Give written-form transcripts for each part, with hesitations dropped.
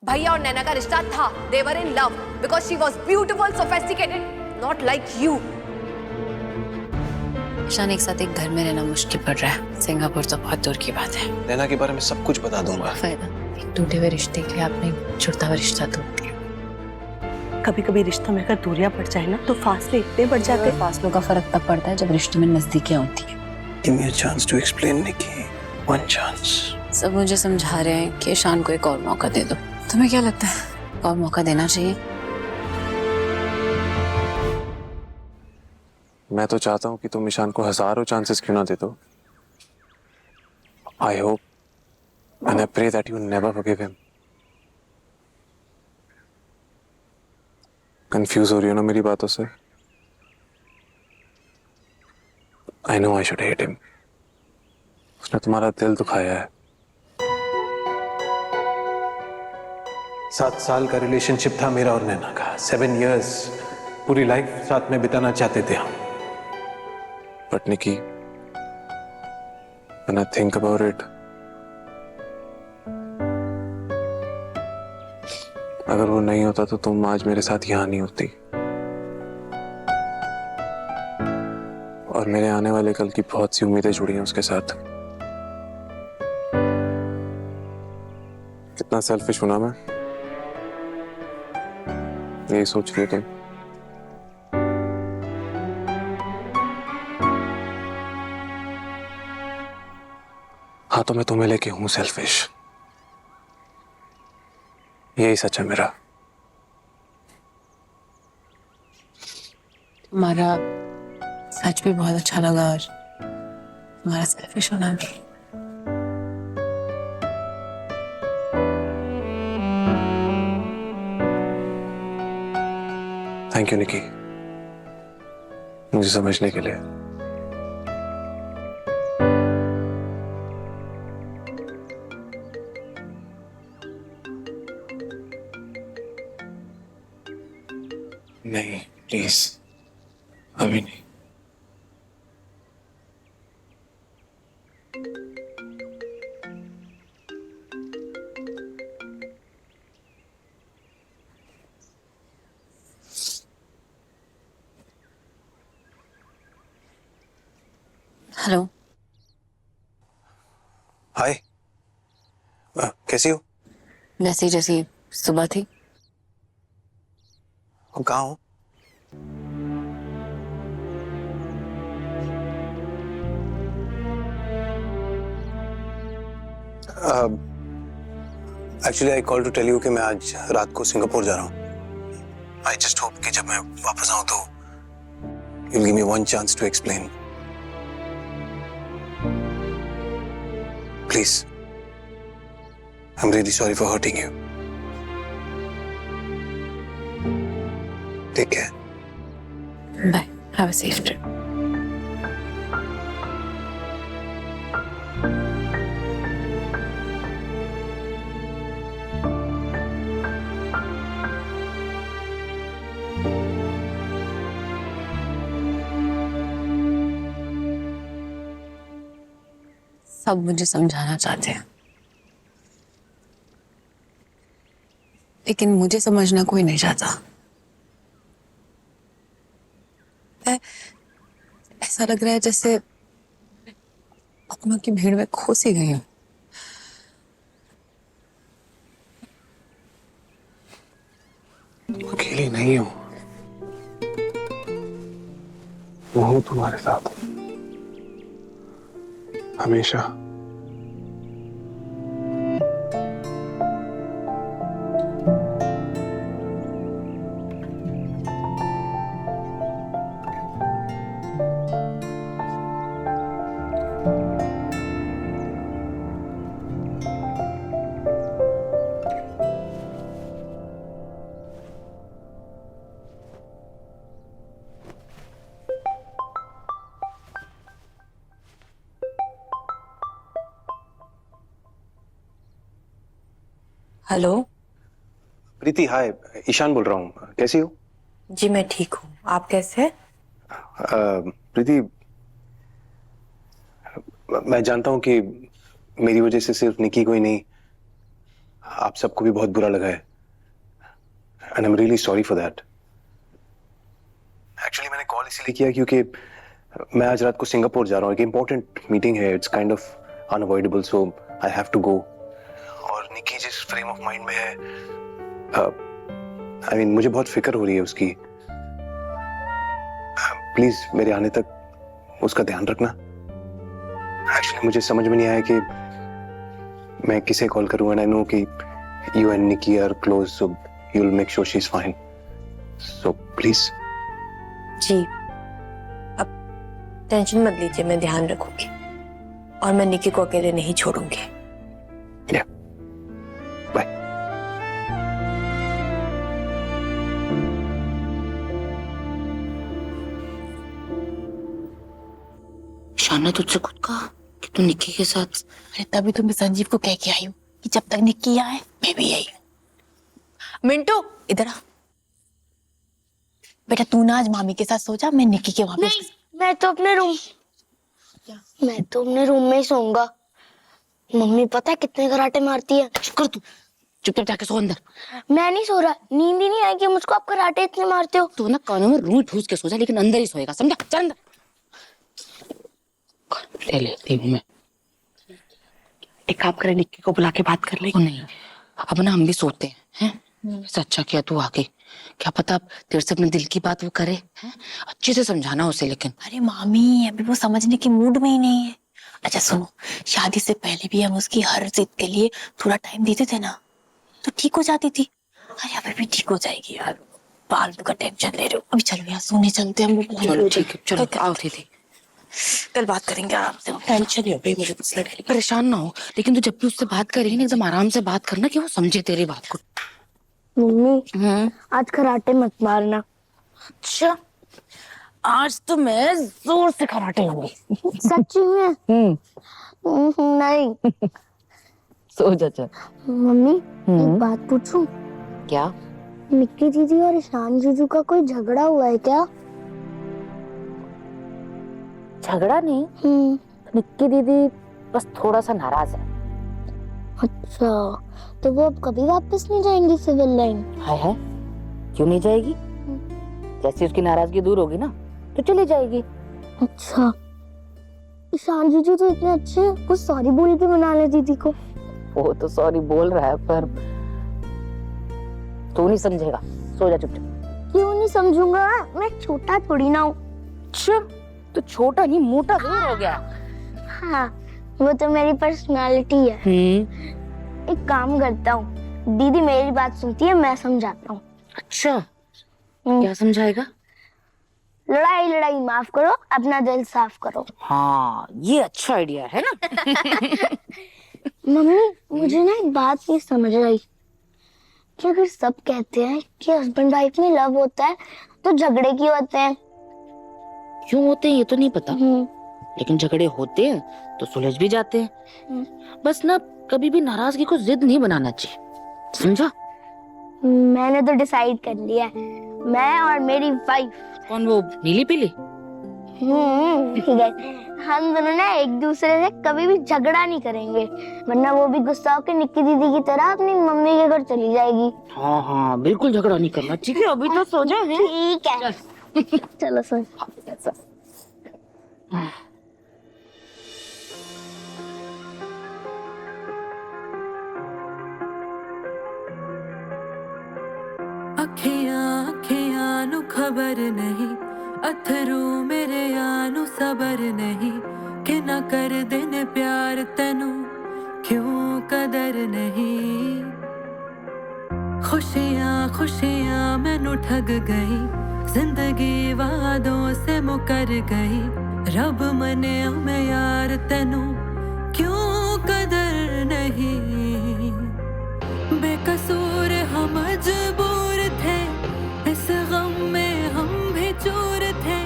भैया और नैना का रिश्ता था। They were in love because she was beautiful, sophisticated, not like you. Ishan, एक साथ एक घर में रहना मुश्किल पड़ रहा है। सिंगापुर तो बहुत दूर की बात है। नैना के बारे में सब कुछ बता दूंगा। फायदा, एक टूटे हुए रिश्ते के लिए आपने जुड़ता हुआ रिश्ता तोड़ दिया। कभी कभी रिश्तों में अगर दूरियां बढ़ जाए ना तो फासले इतने बढ़ जाते हैं। फासलों का फर्क तब पड़ता है जब रिश्तों में नजदीकियां होती है। Give me a chance to explain, Nikki. One chance. सब मुझे समझा रहे हैं कि ईशान को एक और मौका दे दो। तुम्हें क्या लगता है, एक और मौका देना चाहिए? मैं तो चाहता हूँ कि तुम ईशान को हजारों चांसेस क्यों ना दे दो। I hope and I pray that you never forgive him. Confuse हो रही हो ना मेरी बातों से? I know I should hate him. उसने तुम्हारा दिल दुखाया है। 7 साल का रिलेशनशिप था मेरा और नैना का। 7 years, पूरी लाइफ साथ में बिताना चाहते थे हम। But Nikki, when I think about it, अगर वो नहीं होता तो तुम आज मेरे साथ यहाँ नहीं होती। और मेरे आने वाले कल की बहुत सी उम्मीदें जुड़ी हैं उसके साथ। कितना सेल्फिश हूं ना मैं, यही सोच रही हो तुम? हाँ, तो मैं तुम्हें लेके हूं सेल्फिश। यही सच है मेरा। तुम्हारा सच भी बहुत अच्छा लगा और तुम्हारा सेल्फिश होना भी। थैंक यू निकी, मुझे समझने के लिए। नहीं, प्लीज, अभी नहीं। हेलो। हाय, कैसी हो? वैसे जैसी सुबह थी। हम कहाँ हो? Actually I call to tell you कि मैं आज रात को सिंगापुर जा रहा हूँ। आई जस्ट होप कि जब मैं वापस आऊँ तो you'll give me one chance to explain. Please. I'm really sorry for hurting you. Take care. Bye. Have a safe trip. सब मुझे समझाना चाहते हैं, लेकिन मुझे समझना कोई नहीं चाहता। ऐसा लग रहा है जैसे अपनों की भीड़ में खो सी गई हूं। अकेली नहीं हूं, मैं हूं तुम्हारे साथ हमेशा। हेलो। प्रीति, हाय, ईशान बोल रहा हूँ। कैसी हो? जी मैं ठीक हूँ, आप कैसे हैं? प्रीति, मैं जानता हूँ कि मेरी वजह से सिर्फ निकी को ही नहीं, आप सबको भी बहुत बुरा लगा है and I am really sorry for that. Actually मैंने कॉल इसीलिए किया क्योंकि मैं आज रात को सिंगापुर जा रहा हूँ, एक इम्पोर्टेंट मीटिंग है, it's kind of unavoidable, so I have to go. और निक्की जिस फ्रेम ऑफ माइंड में है, आई मीन मुझे बहुत फिक्र हो रही है उसकी। प्लीज मेरे आने तक उसका ध्यान रखना। एक्चुअली मुझे समझ में नहीं आया कि मैं किसे कॉल करूं, एंड आई नो कि you and Nikki are close, so you will make sure she is fine, so please. जी, अब टेंशन मत लीजिए, मैं ध्यान रखूंगी और मैं निकी को अकेले नहीं छोड़ूंगी। बाय। शान ने तुझसे खुद कहा कि तू निक्की के साथ। अरे तभी तो मैं संजीव को कह के आई हूँ कि जब तक निक्की आए मैं भी आई हूँ। मिंटू इधर आ बेटा, तू ना आज मामी के साथ सो जा, मैं निक्की के वहां पे। नहीं, मैं तो अपने रूम में ही सोऊंगा। मम्मी पता है कितने कराटे मारती है। कर तू चुपचाप जाके सो अंदर। मैं नहीं सो रहा, नींद ही नहीं आएगी मुझको, आप कराटे इतने मारते हो। तू ना कानों में रूई ठूस के सो जा, लेकिन अंदर ही सोएगा, समझा? चल अंदर। ले लेती हूँ मैं। एक काम करें, निक्की को बुला के बात कर ले। नहीं, अब ना हम भी सोते हैं। इससे अच्छा किया तू आके, क्या पता अब तेरे से अपने दिल की बात वो करे, हैं? अच्छे से समझाना उसे। लेकिन अरे मामी अभी वो समझने के मूड में ही नहीं है। अच्छा सुनो, शादी से पहले भी हम उसकी हर जिद के लिए थोड़ा टाइम देते थे ना, तो ठीक हो जाती थी। अरे अभी भी ठीक हो जाएगी यार, फालतू का टेंशन ले रहे हो। अभी चलो यार सोने चलते हैं हम लोग। चलो ठीक है, चलो आओ दीदी, कल बात करेंगे आराम से। टेंशन नहीं हो गई मुझे कुछ लड़के। परेशान ना हो, लेकिन तू जब भी उससे बात करेगी ना एकदम आराम से बात करना कि वो समझे तेरी बात को। मम्मी आज कराटे मत मारना। अच्छा आज तो मैं जोर से कराटे लूंगी। सच्ची में? नहीं। सो जा चल। मम्मी एक बात पूछूं? क्या? निक्की दीदी और ईशान जीजू का कोई झगड़ा हुआ है क्या? झगड़ा नहीं, निक्की दीदी बस थोड़ा सा नाराज है। अच्छा, तो वो अब कभी वापस नहीं जाएंगी सिविल लाइन? है क्यों नहीं जाएगी? जैसे उसकी नाराजगी दूर होगी ना तो चली जाएगी। अच्छा, ईशान जीजू तो इतने अच्छे हैं, कुछ सॉरी बोल के मना ले दीदी को। वो तो सॉरी बोल रहा है पर तू नहीं समझेगा। सो जा चुपचाप। क्यों नहीं समझूंगा, मैं छोटा थोड़ी ना हूँ। अच्छा तो छोटा नहीं मोटा जरूर हो गया। हाँ, वो तो मेरी पर्सनालिटी है। एक काम करता हूँ, दीदी मेरी बात सुनती है, मैं समझाता हूँ। अच्छा क्या समझाएगा? लड़ाई माफ करो, अपना दिल साफ करो। हाँ ये अच्छा आइडिया है ना। मम्मी मुझे ना एक बात नहीं समझ आई कि अगर सब कहते हैं कि हस्बैंड वाइफ में लव होता है तो झगड़े क्यों होते हैं? क्यों होते हैं ये तो नहीं पता, लेकिन झगड़े होते हैं तो सुलझ भी जाते हैं। बस ना कभी भी नाराजगी को जिद नहीं बनाना चाहिए, समझा? मैंने तो डिसाइड कर लिया है, मैं और मेरी वाइफ। कौन, वो नीली पीली? ठीक है, हम दोनों ना एक दूसरे से कभी भी झगड़ा नहीं करेंगे, वरना वो भी गुस्सा होकर निक्की दीदी की तरह अपनी मम्मी के घर चली जाएगी। हाँ हाँ बिल्कुल झगड़ा नहीं करना, ठीक है? अभी तो सो जा। ठीक है चलो सो। अखियां अखियां नु खबर नहीं, अथरू मेरे यानू सबर नहीं, कि ना कर देने प्यार तेनू क्यों कदर नहीं। खुशियां खुशियां मैनू ठग गई, जिंदगी वादों से मुकर गई, रब मने मैं यार तेनू क्यों कदर नहीं। बेकसूर हम मजबूर थे, इस गम में हम भी चूर थे,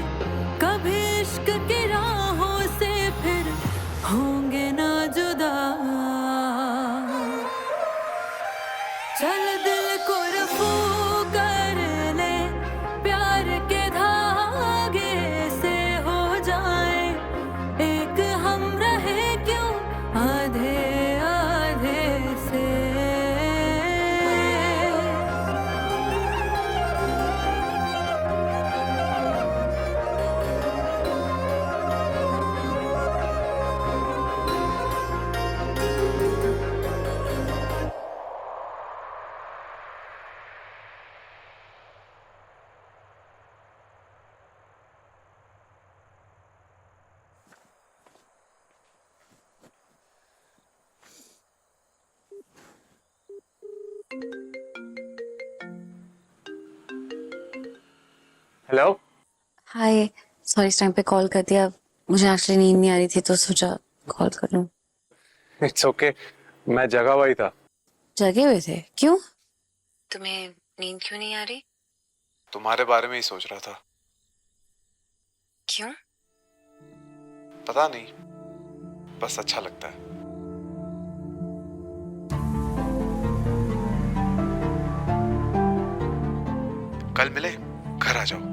कभी इश्क की राहों से फिर होंगे ना जुदा। चल दिल को रफू कर ले, प्यार के धागे से हो जाए एक, हम रहे क्यों आधे आधे से। हेलो। हाय, सॉरी इस टाइम पे कॉल कर दिया। मुझे एक्चुअली नींद नहीं आ रही थी तो सोचा कॉल कर लूं। इट्स ओके, मैं जगा हुआ ही था। जगे हुए थे? क्यों? तुम्हें नींद क्यों नहीं आ रही? तुम्हारे बारे में ही सोच रहा था। क्यों? पता नहीं, बस अच्छा लगता है। कल मिले, घर आ जाओ।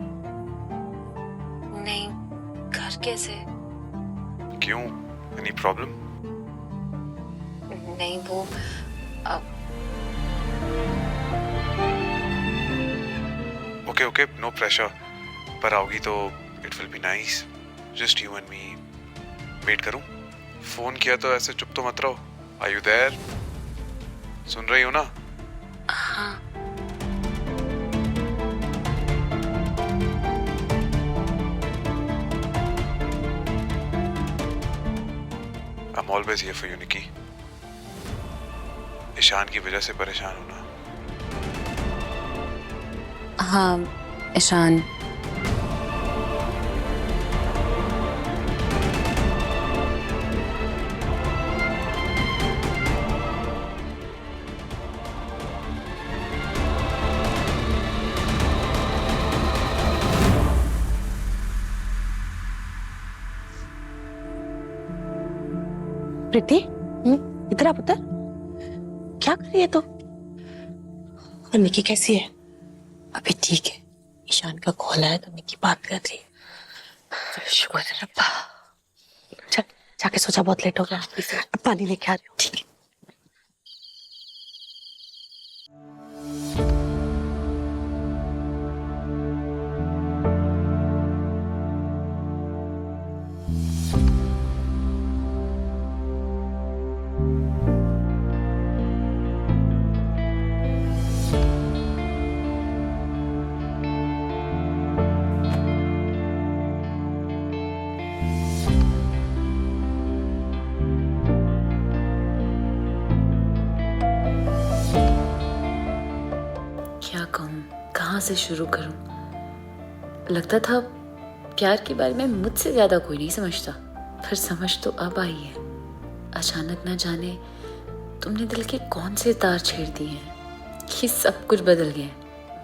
नहीं, घर कैसे? क्यों, एनी प्रॉब्लम? नहीं वो ओके ओके, नो प्रेशर। पर आओगी तो it will be nice, just you and me. Wait करूं? फोन किया तो ऐसे चुप तो मत रहो। Are you there? सुन रही हो ना? हाँ। I'm always here for you, निकी। ईशान की वजह से परेशान होना। हाँ ईशान, प्रीति, इधर आ पुत्र। क्या कर रही है तू? और निकी कैसी है? अभी ठीक है। ईशान का कॉल आया तो निकी बात कर रही है। शुक्र है रब्बा। चल जाके सोचा, बहुत लेट हो गया। अब पानी लेके आ रही हूँ। ठीक है। क्या कहूँ, कहाँ से शुरू करूँ? लगता था प्यार के बारे में मुझसे ज्यादा कोई नहीं समझता, पर समझ तो अब आई है। अचानक ना जाने तुमने दिल के कौन से तार छेड़ दिए हैं कि सब कुछ बदल गया।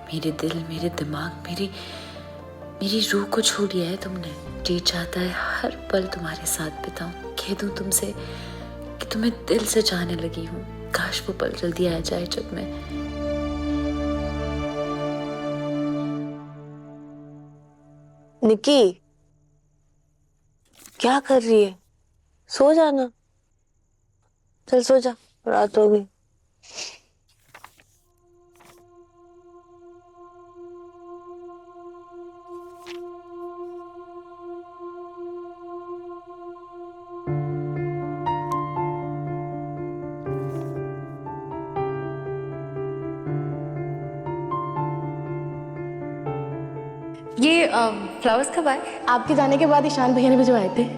मेरे दिल, मेरे दिमाग, मेरी रूह को छू लिया है तुमने। जी चाहता है हर पल तुम्हारे साथ बिताऊं, कह दूं तुमसे कि तुम्हें दिल से चाहने लगी हूँ। काश वो पल जल्दी आ जाए जब मैं निकी, क्या कर रही है? सो जाना। चल सो जा, रात हो गई। ये फ्लावर्स कब आए? आपके जाने के बाद ईशान भैया ने भिजवाए थे।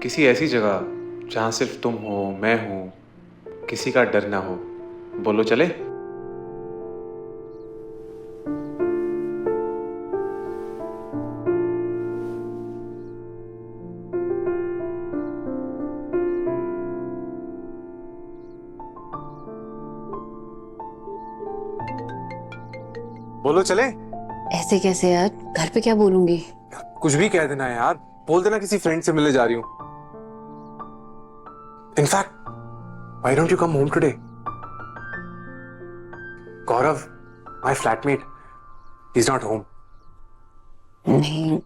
किसी ऐसी जगह जहां सिर्फ तुम हो, मैं हूं, किसी का डर ना हो। बोलो चले? बोलो चले। ऐसे कैसे यार, घर पे क्या बोलूंगी? कुछ भी कह देना यार, बोल देना किसी फ्रेंड से मिलने जा रही हूँ। In fact why don't you come home today? Gaurav, my flatmate, he is not home. नहीं,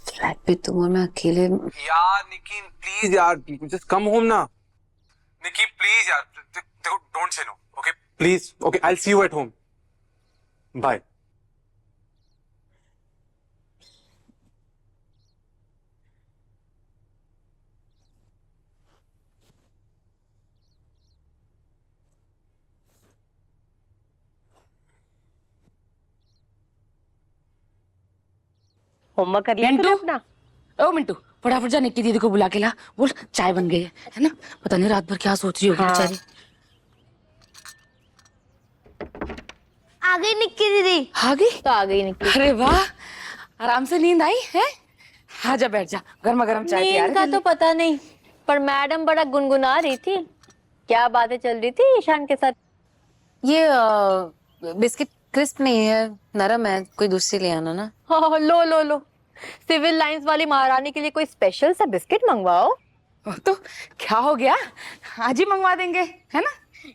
फ्लैट पे तुम और मैं अकेले। यार निकी प्लीज यार, जस्ट कम होम ना। निकी प्लीज यार, देखो don't say no, okay please. Okay I will see you at home, bye. Homework कर लिया तूने अपना? ओ मिंटू, फटाफट जा निक्की दीदी को बुला के ला, बोल चाय बन गई है ना? पता नहीं रात भर क्या सोच रही होगी बेचारी। आ गई निक्की दीदी। आ गई? तो आ गई निक्की। अरे वाह, आराम से नींद आई है? आजा बैठ जा, गर्मा गर्म चाय तैयार नींद का तो पता नहीं, पर मैडम बड़ा गुनगुना रही थी। क्या बातें चल रही थी ईशान के साथ? ये बिस्किट क्रिस्प नहीं है, नरम है, कोई दूसरी ले आना ना। हाँ, लो लो लो, सिविल लाइंस वाली महारानी के लिए कोई स्पेशल सा बिस्किट मंगवाओ। तो क्या हो गया, आज ही मंगवा देंगे, है ना?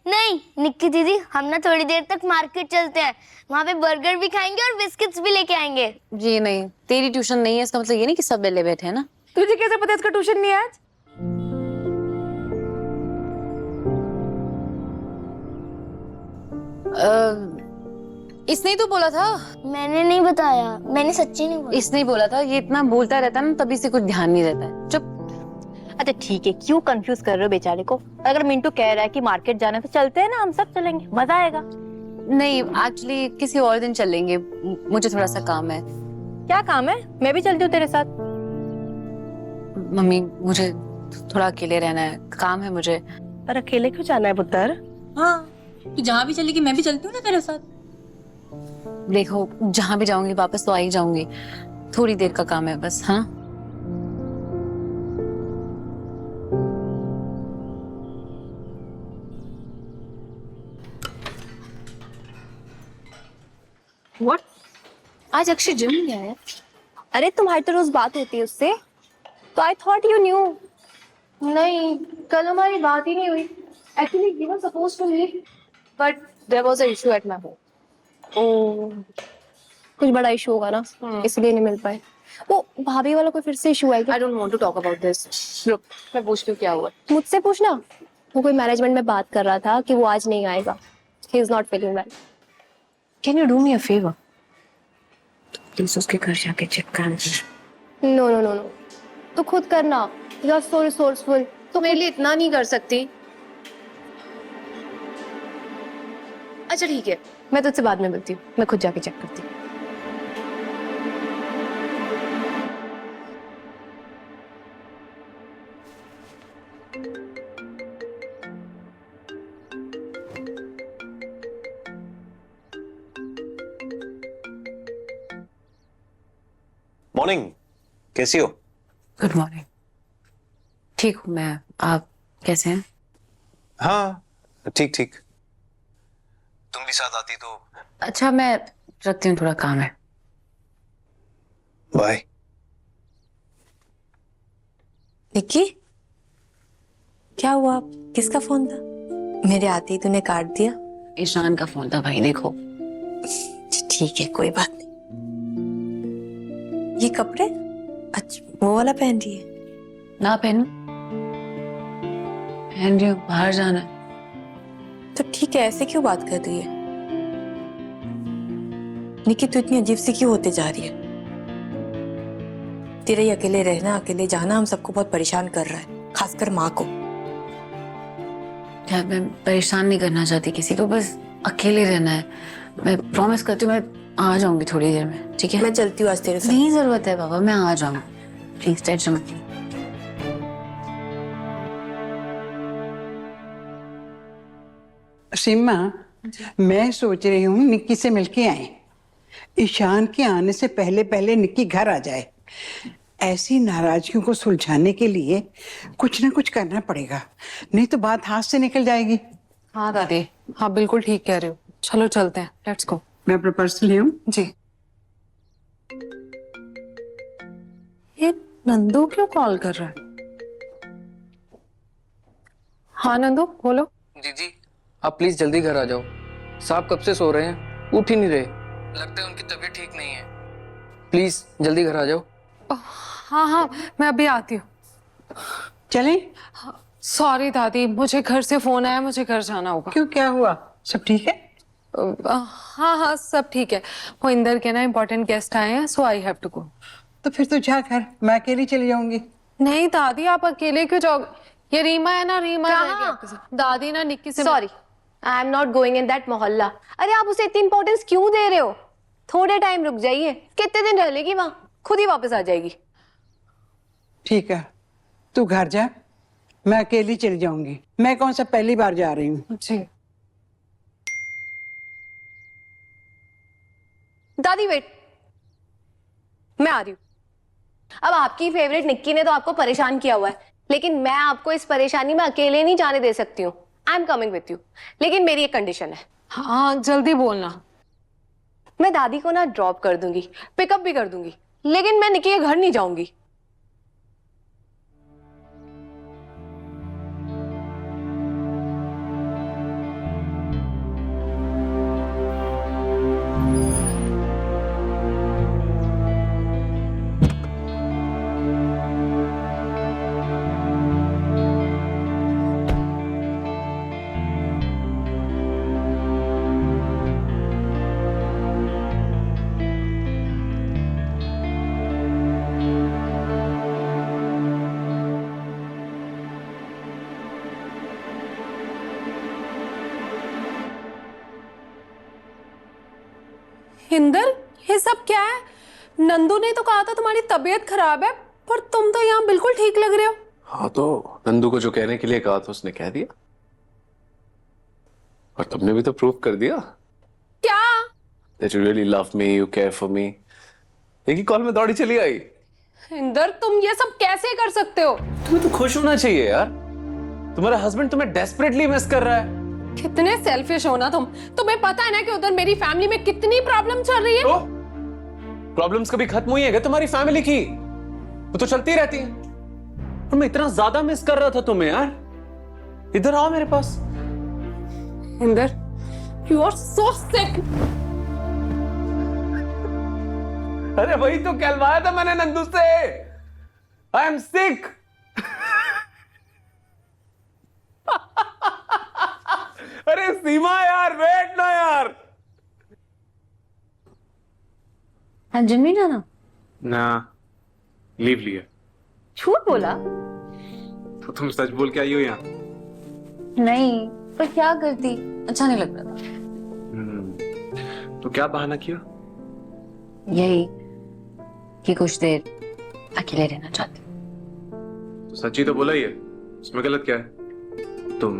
नहीं निक्की दीदी, हम ना थोड़ी देर तक मार्केट चलते हैं, वहाँ पे बर्गर भी खाएंगे और बिस्किट्स भी लेके आएंगे। जी नहीं, तेरी ट्यूशन नहीं है, इसका मतलब ये नहीं कि सब बेले बैठे हैं ना। तुझे कैसे पता इसका ट्यूशन नहीं है आज? इसने ही तो बोला था। मैंने नहीं बताया, मैंने सच्ची नहीं बोला। इसने ही बोला था, ये इतना बोलता रहता है ना, तभी से कुछ ध्यान नहीं रहता है। चुप। अच्छा ठीक है, क्यों कंफ्यूज कर रहे हो बेचारे को? अगर मिंटू कह रहा है कि मार्केट जाना है तो चलते हैं ना, हम सब चलेंगे, मजा आएगा। नहीं, एक्चुअली किसी और दिन चल लेंगे, मुझे थोड़ा सा काम है। क्या काम है? मैं भी चलती हूँ तेरे साथ। मम्मी, मुझे थोड़ा अकेले रहना है, काम है मुझे। पर अकेले क्यों जाना है पुत्र? हाँ, तू जहाँ भी चलेगी मैं भी चलती हूँ ना तेरे साथ। देखो, जहाँ भी जाऊंगी वापस तो आ ही जाऊंगी, थोड़ी देर का काम है बस। हाँ What? आज अक्षय जिम गया है। अरे तुम्हारी तो रोज बात होती है उससे, तो आई थॉट यू न्यू। नहीं, कल हमारी बात ही नहीं हुई। Actually we were supposed to meet, but there was a issue at my home. कुछ बड़ा इशू होगा ना, इसलिए नहीं मिल पाए। वो भाभी वाला कोई फिर से इशू है क्या? I don't want to talk about this. रुक, मैं पूछती हूँ क्या हुआ। मुझसे पूछना। वो कोई मैनेजमेंट में बात कर रहा था कि वो आज नहीं आएगा। ही is not feeling well. Can you do me a favour? Please उसके घर जाके चेक कर। नो नो नो नो, तो खुद करना। You are so resourceful. तो मेरे लिए इतना नहीं कर सकती? अच्छा ठीक है, मैं तुझसे बाद में मिलती हूँ, मैं खुद जाके चेक करती हूँ। मॉर्निंग, कैसी हो? Good morning. ठीक हूँ मैं, आप कैसे हैं? हाँ ठीक ठीक। तुम भी साथ आती तो। अच्छा मैं रखती हूँ, थोड़ा काम है। बाय। निक्की, क्या हुआ? किसका फोन था? मेरे आते ही तूने काट दिया। ईशान का फोन था भाई, देखो। ठीक है, कोई बात नहीं। ये कपड़े अच्छा वो वाला पहन रही है? ना पहनू, पहन रही हूँ, बाहर जाना है। तो ठीक है, ऐसे क्यों बात कर रही है? निकी, तू इतनी अजीब सी क्यों होते जा रही है? तेरा ये अकेले रहना, अकेले जाना हम सबको बहुत परेशान कर रहा है, खासकर माँ को। यार मैं परेशान नहीं करना चाहती किसी को, बस अकेले रहना है। मैं प्रॉमिस करती हूँ, मैं आ जाऊंगी थोड़ी देर में, ठीक है? मैं चलती हूँ आज तेरे साथ। नहीं जरूरत है बाबा, मैं आ जाऊंगी, प्लीज टेंशन मत लीजिए। सीमा, मैं सोच रही हूँ निक्की से मिलके आए। ईशान के आने से पहले पहले निक्की घर आ जाए। ऐसी नाराजगियों को सुलझाने के लिए कुछ ना कुछ करना पड़ेगा, नहीं तो बात हाथ से निकल जाएगी। हाँ दादी, हाँ बिल्कुल ठीक कह रहे हो। चलो चलते हैं, लेट्स गो। मैं अपना पर्स ले आऊं? जी। ये नंदू क्यों कॉल कर रहा है? हाँ नंदू बोलो। जी आप प्लीज जल्दी घर आ जाओ। साहब कब से सो रहे हैं, उठ ही नहीं रहे। लगता है उनकी तबीयत ठीक नहीं है। प्लीज जल्दी घर आ जाओ। हाँ हाँ मैं अभी आती हूँ। चलें? सॉरी दादी, मुझे घर से फोन आया, मुझे घर जाना होगा। क्यों, क्या हुआ? सब ठीक है? हाँ हाँ सब ठीक है। वो इंदर के ना इम्पोर्टेंट गेस्ट आए हैं, सो आई हैव टू गो। तो फिर तो जा घर, मैं अकेली चली जाऊंगी। नहीं दादी आप अकेले क्यों जाओगे? ये रीमा है ना, रीमा रहेगी आपके साथ। दादी ना निक्की से sorry, I am not going in that मोहल्ला। अरे आप उसे इतनी इंपॉर्टेंस क्यों दे रहे हो? थोड़े टाइम रुक जाइए। कितने दिन रह लेगी वहां? खुद ही वापस आ जाएगी। ठीक है, तू घर जा, मैं अकेली चली जाऊंगी। मैं कौन सा पहली बार जा रही हूँ। जी। दादी वेट, मैं आ रही हूँ। अब आपकी फेवरेट निक्की ने तो आपको परेशान किया हुआ है, लेकिन मैं आपको इस परेशानी में अकेले नहीं जाने दे सकती हूँ। I am coming with you, लेकिन मेरी एक कंडीशन है। हाँ जल्दी बोलना। मैं दादी को ना ड्रॉप कर दूंगी, पिकअप भी कर दूंगी, लेकिन मैं निक्की के घर नहीं जाऊंगी। इंदर ये सब क्या है? नंदू ने तो कहा था तुम्हारी तबीयत खराब है, पर तुम तो यहाँ बिल्कुल ठीक लग रहे हो। हाँ तो नंदू को जो कहने के लिए कहा था उसने कह दिया, और तुमने भी तो प्रूव कर दिया। क्या? That you really love me, you care for me। एक ही कॉल में दौड़ी चली आई। इंदर तुम ये सब कैसे कर सकते हो? तुम्हें तो खुश होना चाहिए यार, तुम्हारा हस्बैंड तुम्हें डेस्परेटली मिस कर रहा है। कितने सेल्फिश हो ना तुम। तुम्हें पता है ना कि उधर मेरी फैमिली में कितनी प्रॉब्लम चल रही है। तो प्रॉब्लम्स कभी खत्म हुई है क्या तुम्हारी फैमिली की? वो तो चलती रहती है। और मैं इतना ज्यादा मिस कर रहा था तुम्हें यार। इधर आओ मेरे पास। इंदर यू आर सो सिक। अरे वही तो कहलवाया था मैंने नंदू से, आई एम सिक। अरे सीमा यार, वेट ना यार। जिम नहीं जाना? ना, लीव लिया। झूठ बोला? तो तुम सच बोल के आई हो यहाँ? नहीं, पर क्या करती? अच्छा नहीं लग रहा था। तो क्या बहाना किया? यही कि कुछ देर अकेले रहना चाहती। तो सच्ची तो बोला ही है, इसमें गलत क्या है? तुम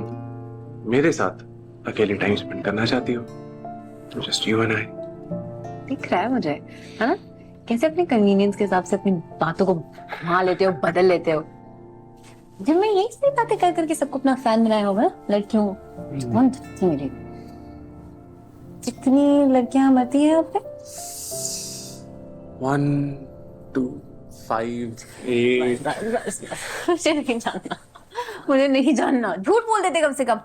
मेरे साथ अकेले टाइम स्पेंड करना चाहती हो, जस्ट यू एंड आई। दिख रहा है मुझे, है ना? कैसे अपने कन्वीनियंस के हिसाब से अपनी बातों को घुमा लेते हो, बदल लेते हो। जब मैं यही सही बातें कर करके सबको अपना फैन बनाया होगा ना, लड़कियों कौन थी मेरी? कितनी लड़कियां मरती है आप पे? 1 2 5 8। मुझे नहीं जानना, मुझे नहीं जानना। झूठ बोल देते कम से कम।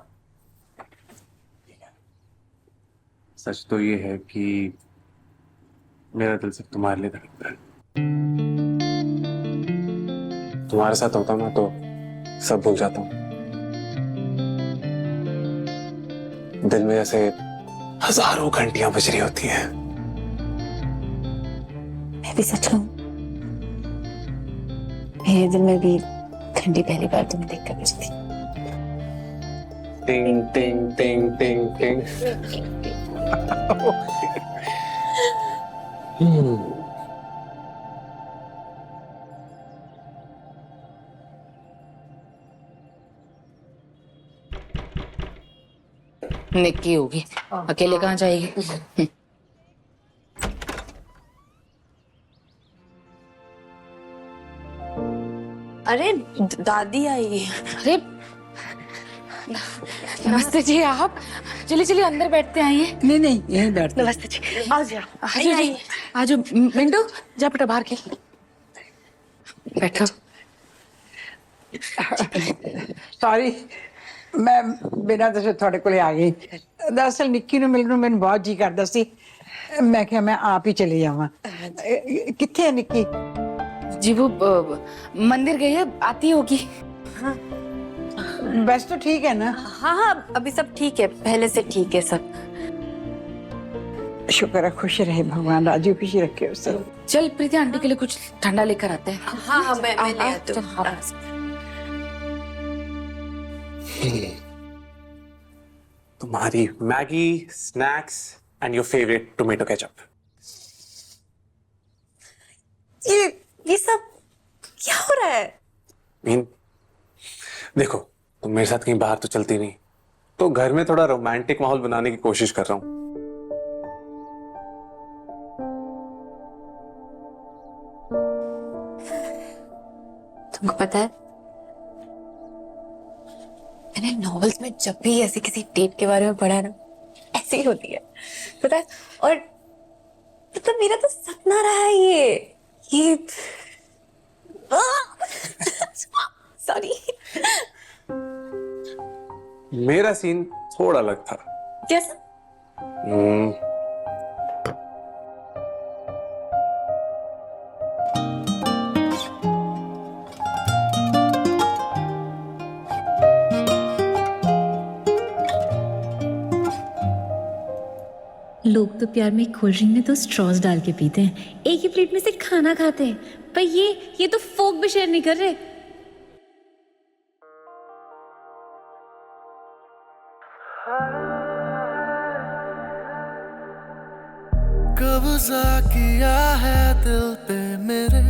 सच तो ये है कि मेरा दिल सिर्फ तुम्हारे लिए धड़कता है। तुम्हारे साथ होता ना तो सब भूल जाता हूँ। दिल में ऐसे हजारों घंटियां बज रही होती हैं। मैं भी सच कहूं, मेरे दिल में भी घंटी पहली बार तुम्हें देखकर बजती। टिंग टिंग टिंग टिंग टिंग। निक्की होगी, अकेले कहाँ जाएगी? अरे दादी आई है। अरे नमस्ते जी। आप चलिए चलिए अंदर बैठते हैं, आइए। नहीं नहीं, यहीं बैठते। नमस्ते जी, आ जाओ। आज मिंटू जा बेटा बाहर खेल। बैठो। सॉरी, मैं बिना दसे थोड़े को आ गई। दरअसल निक्की ਨੂੰ ਮਿਲਣ ਨੂੰ ਮੈਨੂੰ ਬਹੁਤ ਜੀ ਕਰਦਾ ਸੀ। मैं क्या मैं आप ही चली जावा। किथे है निक्की? जी वो मंदिर गई है, आती होगी। बस तो ठीक है ना? हाँ हाँ, अभी सब ठीक है, पहले से ठीक है सब। शुक्र है, खुश रहे भगवान, राजी खुशी रखे उसे। चल प्रीति आंटी के लिए कुछ ठंडा लेकर आते हैं। हाँ हाँ, मैं ले आती हूँ। तुम्हारी Maggi, snacks and your favourite tomato ketchup. ये सब क्या हो रहा है? देखो, तुम मेरे साथ कहीं बाहर तो चलती नहीं, तो घर में थोड़ा रोमांटिक माहौल बनाने की कोशिश कर रहा हूं। तुमको पता है, मैंने नॉवेल्स में जब भी ऐसी किसी डेट के बारे में पढ़ा है ना, ऐसी ही होती है, पता है। और मतलब मेरा तो सपना रहा है ये सॉरी। मेरा सीन थोड़ा अलग था। कैसा? लोग तो प्यार में कोल्ड ड्रिंक में तो स्ट्रॉस डाल के पीते हैं, एक ही प्लेट में से खाना खाते हैं, पर ये तो फोक भी शेयर नहीं कर रहे। कब्जा किया है दिल पे मेरे,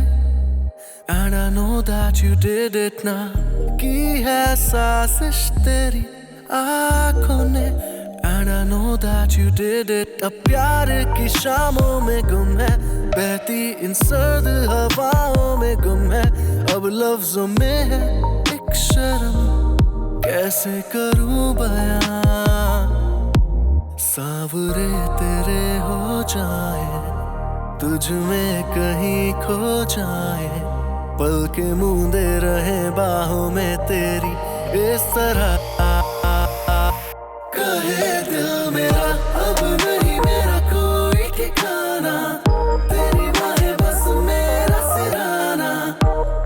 and I know that you did it now। की है साजिश तेरी आँखों ने, and I know that you did it। अब प्यार की शामों में गुम है, बहती इन सर्द हवाओं में गुम है, अब लफ्जों में है एक शर्म, कैसे करूं बयां। सांवरे तेरे हो जाए, तुझ में कहीं खो जाए, पल के मूंदे रहे बाहों में तेरी इस तरह। कहे दिल मेरा अब नहीं मेरा कोई ठिकाना, तेरी बाहें बस मेरा सिराना,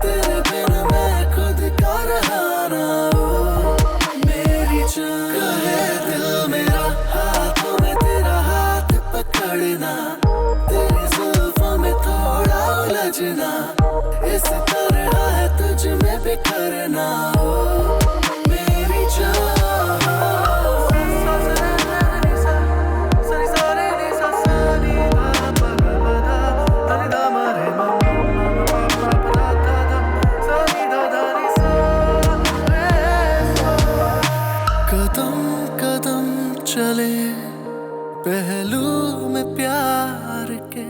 तेरे बिन मैं खुद का रहाना। मेरी जान कहे दिल मेरा, हाथों में तेरा हाथ पकड़ना, तेरी जुल्फों में थोड़ा उलझना, इस तरह है तुझ में बिखरना। मेरी जान चले पहलू में प्यार के,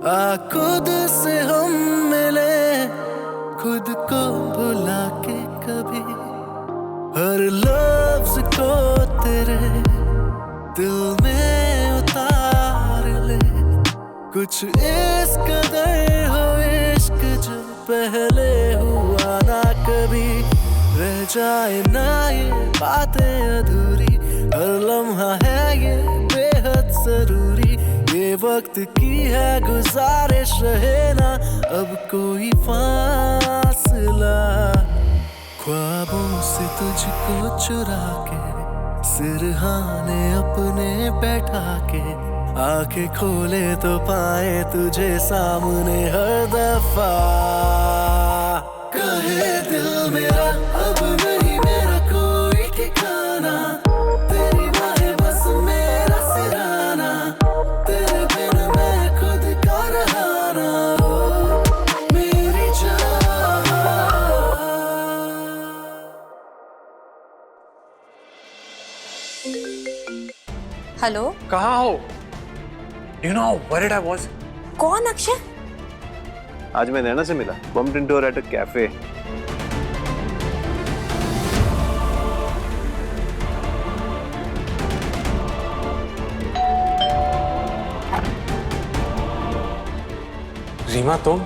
आ खुद से हम मिले, खुद को भुला के कभी, हर लफ्ज को तेरे दिल में उतार ले, कुछ इस कदर हो इश्क जो पहले हुआ ना कभी, रह जाए ना ये बातें अधूरी, हर लम्हा है ये बेहद जरूरी, ये वक्त की है गुजारिश रहे ना अब कोई फासला। ख्वाबों से तुझको चुरा के, सिरहाने अपने बैठा के, आंखें खोले तो पाए तुझे सामने हर दफा। कहे दिल मेरा अब नहीं मेरा कोई ठिकाना, तेरी बाहें बस मेरा सिराना, तेरे बिन मैं खुद का रहाना। मेरी जान हेलो, कहाँ हो? You know how worried I was? कौन अक्षय? आज मैं नैना से मिला, bumped into her at a cafe। Reema तुम